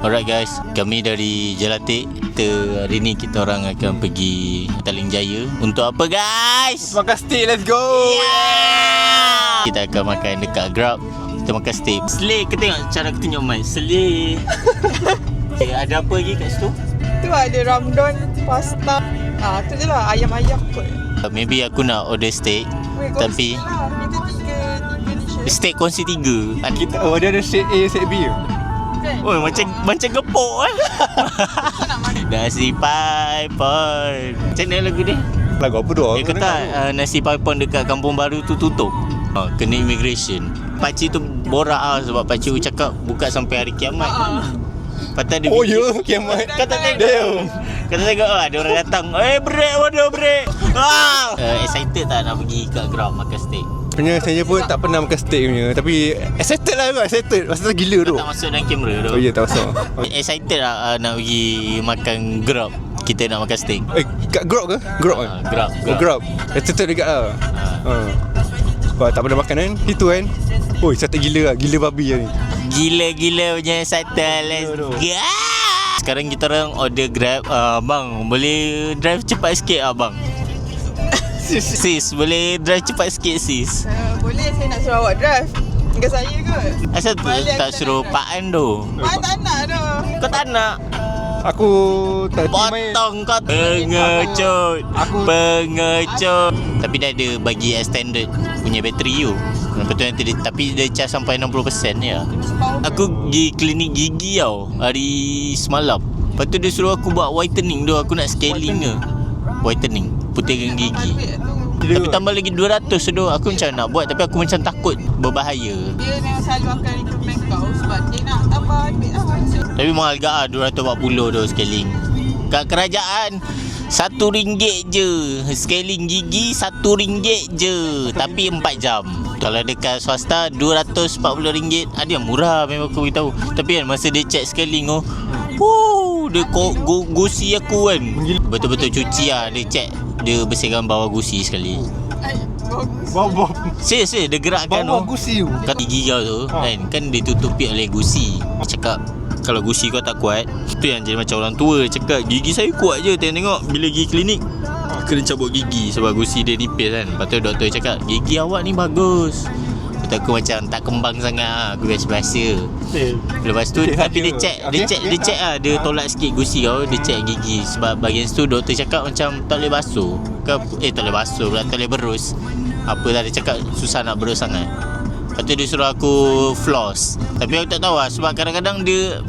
Alright guys, kami dari Jelatik. Hari ni kita orang akan pergi Petaling Jaya. Untuk apa guys? Makan steak, let's go. Yeah! Kita akan makan dekat Grab. Kita makan steak. Seleh, kita tengok cara aku tunjuk mic. Seleh. Ada apa lagi kat situ? Tu ada ramdon, pasta. Tu je lah, ayam-ayam kot. Maybe aku nak order steak. Tapi lah. Kita tiga dishes. steak kongsi 3. Kita dia ada set A, set B ke? Kan? Oh, macam gepok eh. Nasi paipon. Macam mana lagu dia? Lagu apa tu? Dia kata nasi paipon dekat Kampung Baru tu tutup. Kena immigration. Pakcik tu borak sebab pakcik tu cakap buka sampai hari kiamat. Patut dia Oh fikir. ya, kiamat. Kata tengok. Kata tengok ada orang datang. Break, waduh break. Excited tak nak pergi kat Grab makan steak? Sebenarnya saya pun tak pernah makan steak punya. Tapi excited lah kot, excited. Masa gila tu. Tak masuk dalam kamera tu. Oh ya, tak masuk. Excited tak nak pergi makan Grab? Kita nak makan steak. Kat Grab ke? Grab kan? Grab. Oh, Grab. Excited dekat lah. Sebab tak pernah makan kan? Itu kan? Oh, excited gila lah. Gila babi lah ni. Gila-gila punya excited. Let's go. Sekarang kita orang order Grab. Bang, boleh drive cepat sikit abang? Sis, boleh drive cepat sikit sis? Boleh, saya nak suruh awak drive. Dengan saya kot. Asal tu Balik tak aku suruh nak Pak An tu? tak nak dah. Kau tak nak? Aku tak main. Potong kau pengecut. Pengecut. Tapi dia ada bagi extended punya bateri tu. Lepas tu nanti dia, tapi dia charge sampai 60% ya. Aku pergi klinik gigi tau hari semalam. Lepas tu dia suruh aku buat whitening tu. Aku nak scaling ke whitening, putihkan gigi. Tapi tambah lagi 200 tu. Aku macam nak buat tapi aku macam takut berbahaya. Dia memang selalu akan recommend kau sebab dia nak tambah duit lah. Tapi mahal gak lah 240 tu scaling. Kat kerajaan RM1 je. Scaling gigi RM1 je. Tapi 4 jam. Kalau dekat swasta RM240. Ada yang murah memang aku beritahu. Tapi kan masa dia check scaling tu, dia gusi aku kan. Betul-betul cuci lah. Dia check, dia bersihkan bawah gusi sekali. Bawah Serius dia gerakkan tu. gusi tu. Kat gigi kau tu kan dia tutupi oleh gusi. Cakap kalau gusi kau tak kuat, tu yang jadi macam orang tua cakap gigi saya kuat je. Tengok bila pergi klinik kena cabut gigi sebab gusi dia nipis kan. Lepas tu doktor cakap gigi awak ni bagus. Lepas tu aku macam tak kembang sangat lah. Aku biasa-biasa. Lepas tu tapi dia check lah. Dia tolak sikit gusi kau. Dia check gigi. Sebab bahagian situ doktor cakap macam tak boleh basuh tak boleh basuh pula, tak boleh berus. Apa dah dia cakap susah nak berus sangat. Lepas tu dia suruh aku floss. Tapi aku tak tahu lah sebab kadang-kadang dia